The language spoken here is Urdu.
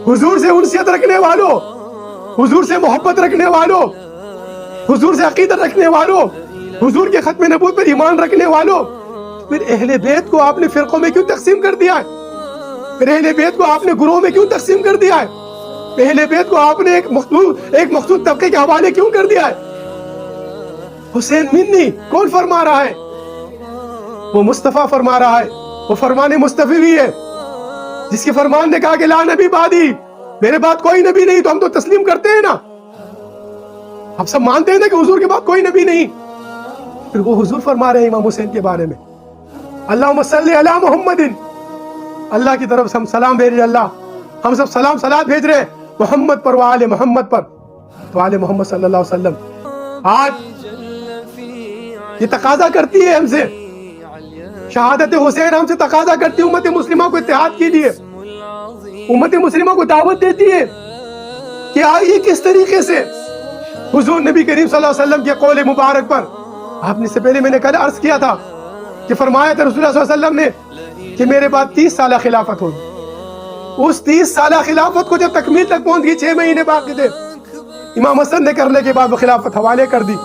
حضور سے انسیت رکھنے والوں، حضور سے محبت رکھنے والوں، حضور سے عقیدت رکھنے والوں، حضور کے ختم نبوت پر ایمان رکھنے والوں، پھر اہل بیت کو آپ نے فرقوں میں کیوں تقسیم کر دیا ہے؟ پھر اہل بیت کو آپ نے گروہوں میں کیوں تقسیم کر دیا ہے؟ اہل بیت کو آپ نے ایک مخصوص طبقے کے حوالے کیوں کر دیا ہے؟ حسین منی کون فرما رہا ہے؟ وہ مصطفیٰ فرما رہا ہے، وہ فرمان مصطفی بھی ہے، جس کے فرمان نے کہا کہ لا نبی بعدی، میرے بعد کوئی نبی نہیں، تو ہم تو تسلیم کرتے ہیں نا، ہم سب مانتے ہیں نا کہ حضور کے بعد کوئی نبی نہیں۔ پھر وہ حضور فرما رہے ہیں امام حسین کے بارے میں، اللہم صلی علی محمد، اللہ کی طرف سے ہم سلام بھیج رہے، اللہ ہم سب سلام صلوات بھیج رہے ہیں محمد پر وآل محمد پر، تو آل محمد صلی اللہ علیہ وسلم۔ آج یہ تقاضا کرتی ہے ہم سے، شہادت حسین ہم سے تقاضا کرتی ہے امت مسلمہ کو اتحاد کے لیے، امت مسلمہ کو دعوت دیتی ہے کہ آئیے کس طریقے سے حضور نبی کریم صلی اللہ علیہ وسلم کے قول مبارک پر، آپ نے سے پہلے میں نے کل عرض کیا تھا کہ فرمایا تھا رسول اللہ صلی اللہ علیہ وسلم نے کہ میرے بعد 30 سالہ خلافت ہوگی، اس 30 سالہ خلافت کو جب تکمیل تک پہنچ گئی 6 مہینے باقی تھے، امام حسن نے کرنے کے بعد وہ خلافت حوالے کر دی۔